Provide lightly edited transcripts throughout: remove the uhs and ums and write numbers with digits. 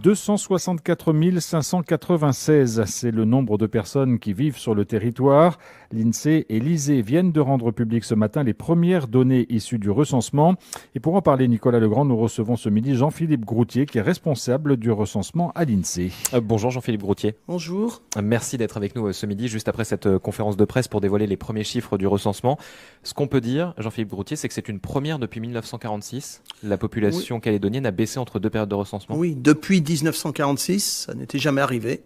264 596, c'est le nombre de personnes qui vivent sur le territoire. L'INSEE et l'ISEE viennent de rendre public ce matin les premières données issues du recensement. Et pour en parler, Nicolas Legrand, nous recevons ce midi Jean-Philippe Groutier, qui est responsable du recensement à l'INSEE. Bonjour Jean-Philippe Groutier. Bonjour. Merci d'être avec nous ce midi, juste après cette conférence de presse pour dévoiler les premiers chiffres du recensement. Ce qu'on peut dire, Jean-Philippe Groutier, c'est que c'est une première depuis 1946. La population calédonienne a baissé entre deux périodes de recensement. Oui, depuis 1946, ça n'était jamais arrivé.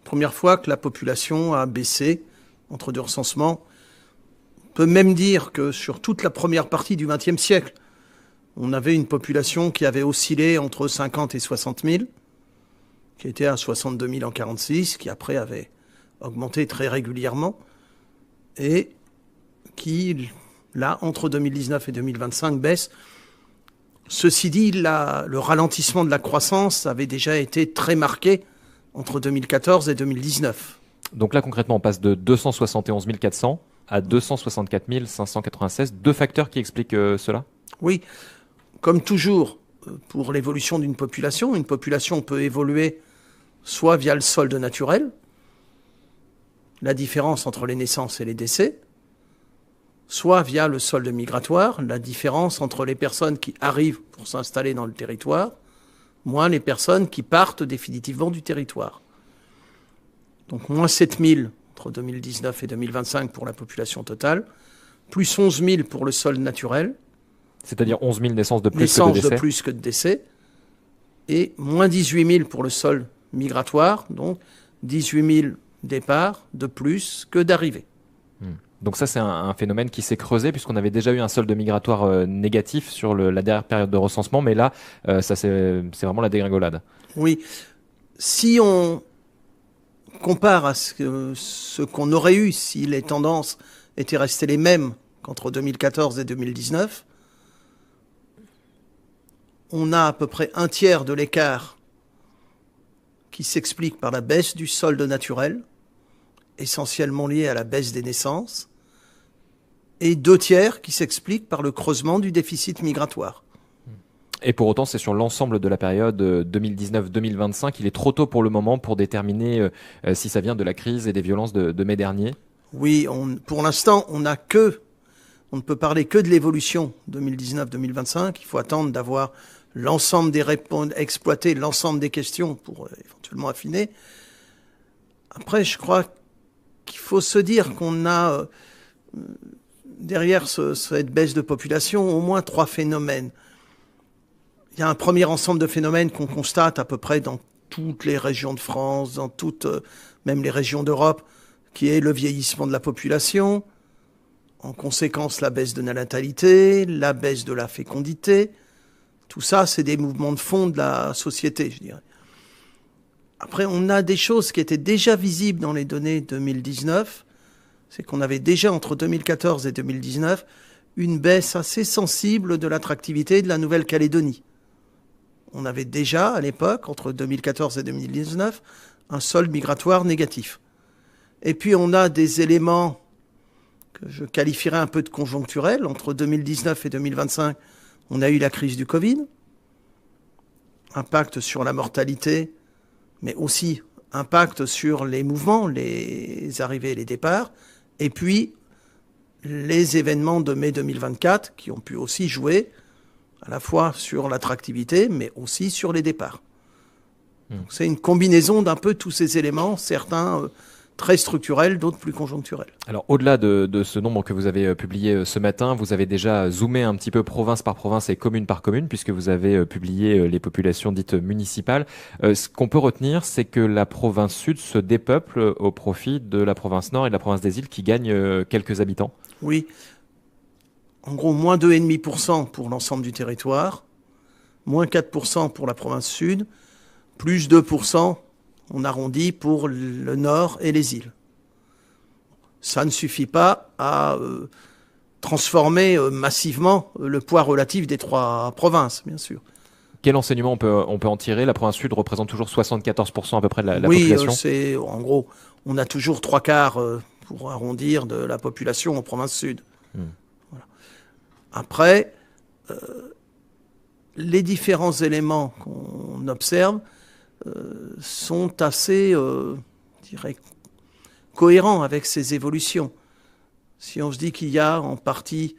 Première fois que la population a baissé entre deux recensements. On peut même dire que sur toute la première partie du XXe siècle, on avait une population qui avait oscillé entre 50 et 60 000, qui était à 62 000 en 1946, qui après avait augmenté très régulièrement, et qui, là, entre 2019 et 2025, baisse. Ceci dit, le ralentissement de la croissance avait déjà été très marqué entre 2014 et 2019. Donc là, concrètement, on passe de 271 400 à 264 596. Deux facteurs qui expliquent cela ? Oui, comme toujours, pour l'évolution d'une population, une population peut évoluer soit via le solde naturel, la différence entre les naissances et les décès, soit via le solde migratoire, la différence entre les personnes qui arrivent pour s'installer dans le territoire, moins les personnes qui partent définitivement du territoire. Donc moins 7 000 entre 2019 et 2025 pour la population totale, plus 11 000 pour le solde naturel. C'est-à-dire 11 000 naissances de plus naissances que de décès. de plus que de décès. Et moins 18 000 pour le solde migratoire, donc 18 000 départs de plus que d'arrivées. Donc ça, c'est un phénomène qui s'est creusé puisqu'on avait déjà eu un solde migratoire négatif sur la dernière période de recensement, mais là, c'est vraiment la dégringolade. Oui. Si on compare à ce qu'on aurait eu si les tendances étaient restées les mêmes qu'entre 2014 et 2019, on a à peu près un tiers de l'écart qui s'explique par la baisse du solde naturel, essentiellement lié à la baisse des naissances, et deux tiers qui s'expliquent par le creusement du déficit migratoire. Et pour autant, c'est sur l'ensemble de la période 2019-2025. Il est trop tôt pour le moment pour déterminer si ça vient de la crise et des violences de mai dernier. Oui, pour l'instant, on ne peut parler que de l'évolution 2019-2025. Il faut attendre d'avoir l'ensemble des réponses, exploiter l'ensemble des questions pour éventuellement affiner. Après, je crois qu'il faut se dire qu'on a derrière cette baisse de population au moins trois phénomènes. Il y a un premier ensemble de phénomènes qu'on constate à peu près dans toutes les régions de France, dans toutes, même les régions d'Europe, qui est le vieillissement de la population, en conséquence la baisse de la natalité, la baisse de la fécondité. Tout ça, c'est des mouvements de fond de la société, je dirais. Après, on a des choses qui étaient déjà visibles dans les données 2019, c'est qu'on avait déjà entre 2014 et 2019 une baisse assez sensible de l'attractivité de la Nouvelle-Calédonie. On avait déjà, à l'époque, entre 2014 et 2019, un solde migratoire négatif. Et puis on a des éléments que je qualifierais un peu de conjoncturels. Entre 2019 et 2025, on a eu la crise du Covid, impact sur la mortalité, mais aussi impact sur les mouvements, les arrivées et les départs, et puis les événements de mai 2024 qui ont pu aussi jouer à la fois sur l'attractivité, mais aussi sur les départs. Donc c'est une combinaison d'un peu tous ces éléments, certains très structurels, d'autres plus conjoncturels. Alors au-delà de ce nombre que vous avez publié ce matin, vous avez déjà zoomé un petit peu province par province et commune par commune, puisque vous avez publié les populations dites municipales. Ce qu'on peut retenir, c'est que la province sud se dépeuple au profit de la province nord et de la province des îles qui gagnent quelques habitants. Oui. En gros, moins 2,5% pour l'ensemble du territoire, moins 4% pour la province sud, plus 2%, on arrondit, pour le nord et les îles. Ça ne suffit pas à transformer massivement le poids relatif des trois provinces, bien sûr. Quel enseignement on peut en tirer ? La province sud représente toujours 74% à peu près de la population. Oui, en gros, on a toujours 3/4, pour arrondir, de la population en province sud. Voilà. Après, les différents éléments qu'on observe, sont assez, je dirais, cohérents avec ces évolutions. Si on se dit qu'il y a en partie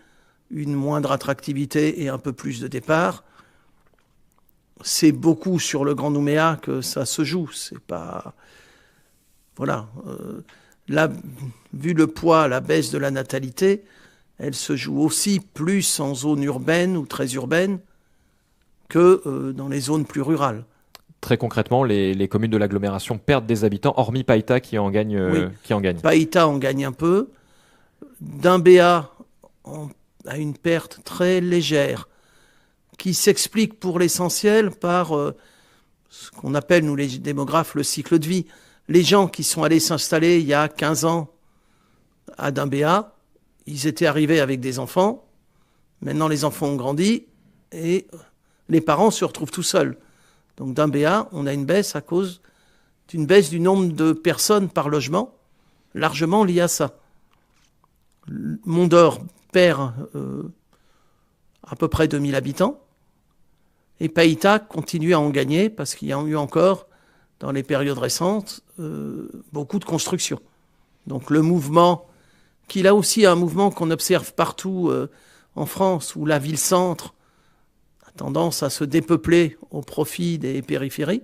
une moindre attractivité et un peu plus de départ, c'est beaucoup sur le Grand Nouméa que ça se joue. C'est pas... Voilà. Là, vu le poids, la baisse de la natalité, elle se joue aussi plus en zone urbaine ou très urbaine que dans les zones plus rurales. Très concrètement, les communes de l'agglomération perdent des habitants, hormis Païta qui en gagne. Païta en gagne un peu. Dimbéa a une perte très légère qui s'explique pour l'essentiel par ce qu'on appelle, nous les démographes, le cycle de vie. Les gens qui sont allés s'installer il y a 15 ans à Dimbéa, ils étaient arrivés avec des enfants. Maintenant, les enfants ont grandi et les parents se retrouvent tout seuls. Donc, Dimbéa, on a une baisse à cause d'une baisse du nombre de personnes par logement, largement liée à ça. Mondor perd à peu près 2000 habitants et Païta continue à en gagner parce qu'il y a eu encore, dans les périodes récentes, beaucoup de construction. Donc, le mouvement, qui là aussi est un mouvement qu'on observe partout en France, où la ville-centre a tendance à se dépeupler au profit des périphéries.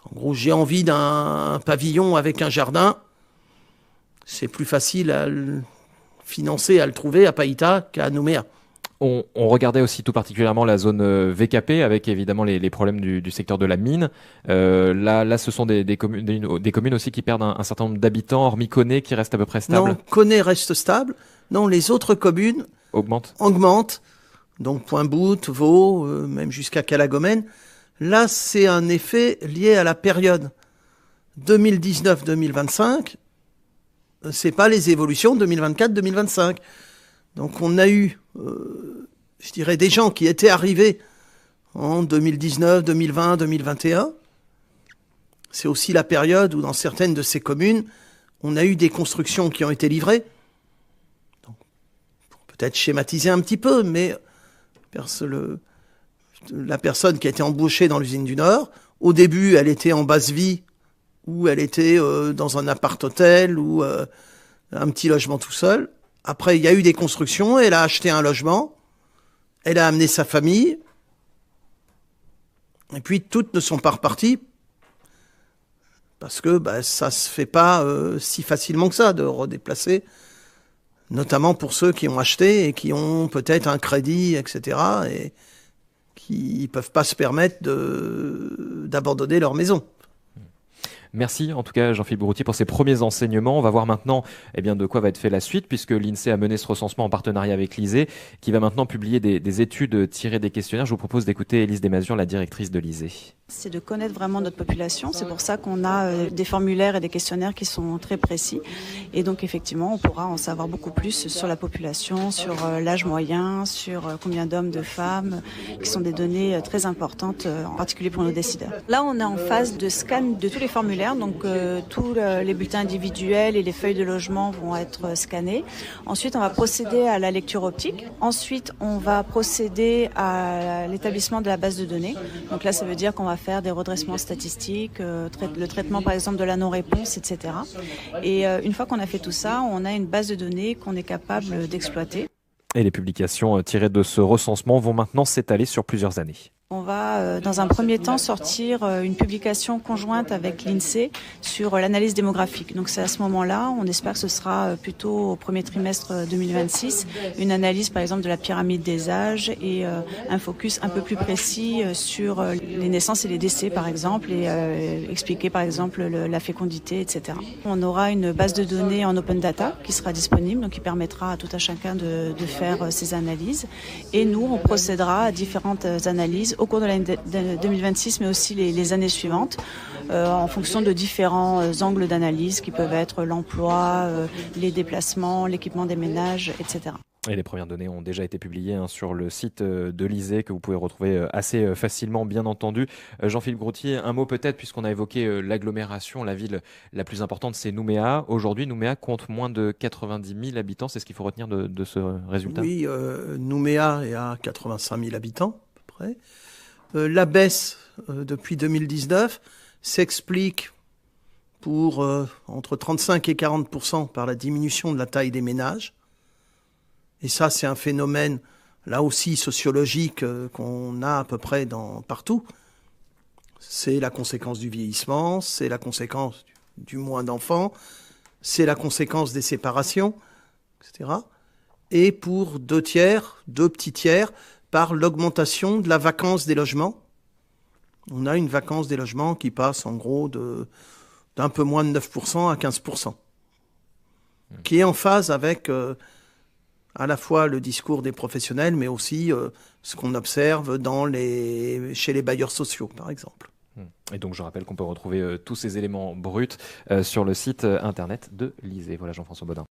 En gros, j'ai envie d'un pavillon avec un jardin. C'est plus facile à le financer, à le trouver à Païta qu'à Nouméa. On regardait aussi tout particulièrement la zone VKP avec évidemment les problèmes du secteur de la mine. Là, ce sont des communes aussi qui perdent un certain nombre d'habitants, hormis Koné qui reste à peu près stable. Non, Koné reste stable. Non, les autres communes augmentent. Donc Pointe-Boute, Vaud, même jusqu'à Calagomène. Là, c'est un effet lié à la période 2019-2025. C'est pas les évolutions 2024-2025. Donc on a eu, je dirais, des gens qui étaient arrivés en 2019, 2020, 2021. C'est aussi la période où dans certaines de ces communes, on a eu des constructions qui ont été livrées. Donc, pour peut-être schématiser un petit peu, mais la personne qui a été embauchée dans l'usine du Nord, au début, elle était en basse vie, ou elle était dans un appart-hôtel, ou un petit logement tout seul. Après, il y a eu des constructions, elle a acheté un logement, elle a amené sa famille, et puis toutes ne sont pas reparties, parce que ça se fait pas si facilement que ça, de redéplacer, notamment pour ceux qui ont acheté et qui ont peut-être un crédit, etc., et qui ne peuvent pas se permettre d'abandonner leur maison. Merci en tout cas Jean-Philippe Broutier pour ces premiers enseignements. On va voir maintenant de quoi va être fait la suite puisque l'INSEE a mené ce recensement en partenariat avec l'ISEE qui va maintenant publier des études tirées des questionnaires. Je vous propose d'écouter Élise Desmazions, la directrice de l'ISEE. C'est de connaître vraiment notre population. C'est pour ça qu'on a des formulaires et des questionnaires qui sont très précis. Et donc effectivement, on pourra en savoir beaucoup plus sur la population, sur l'âge moyen, sur combien d'hommes, de femmes, qui sont des données très importantes, en particulier pour nos décideurs. Là, on est en phase de scan de tous les formulaires. Donc tous les bulletins individuels et les feuilles de logement vont être scannés. Ensuite, on va procéder à la lecture optique. Ensuite, on va procéder à l'établissement de la base de données. Donc là, ça veut dire qu'on va faire des redressements statistiques, le traitement par exemple de la non-réponse, etc. Et une fois qu'on a fait tout ça, on a une base de données qu'on est capable d'exploiter. Et les publications tirées de ce recensement vont maintenant s'étaler sur plusieurs années. On va, dans un premier temps, sortir une publication conjointe avec l'INSEE sur l'analyse démographique. Donc c'est à ce moment-là, on espère que ce sera plutôt au premier trimestre 2026, une analyse par exemple de la pyramide des âges et un focus un peu plus précis sur les naissances et les décès par exemple et expliquer par exemple la fécondité, etc. On aura une base de données en open data qui sera disponible, donc qui permettra à tout un chacun de faire ces analyses. Et nous, on procédera à différentes analyses au cours de l'année 2026, mais aussi les années suivantes, en fonction de différents angles d'analyse qui peuvent être l'emploi, les déplacements, l'équipement des ménages, etc. Et les premières données ont déjà été publiées sur le site de l'ISEE que vous pouvez retrouver assez facilement, bien entendu. Jean-Philippe Broutier, un mot peut-être, puisqu'on a évoqué l'agglomération, la ville la plus importante, c'est Nouméa. Aujourd'hui, Nouméa compte moins de 90 000 habitants. C'est ce qu'il faut retenir de ce résultat ? Oui, Nouméa est à 85 000 habitants, à peu près. La baisse depuis 2019 s'explique pour entre 35 et 40% par la diminution de la taille des ménages. Et ça, c'est un phénomène, là aussi, sociologique qu'on a à peu près partout. C'est la conséquence du vieillissement, c'est la conséquence du moins d'enfants, c'est la conséquence des séparations, etc. Et pour deux petits tiers, par l'augmentation de la vacance des logements. On a une vacance des logements qui passe en gros d'un peu moins de 9% à 15%, qui est en phase avec à la fois le discours des professionnels, mais aussi ce qu'on observe chez les bailleurs sociaux, par exemple. Et donc je rappelle qu'on peut retrouver tous ces éléments bruts sur le site internet de l'ISEE. Voilà, Jean-François Bodin.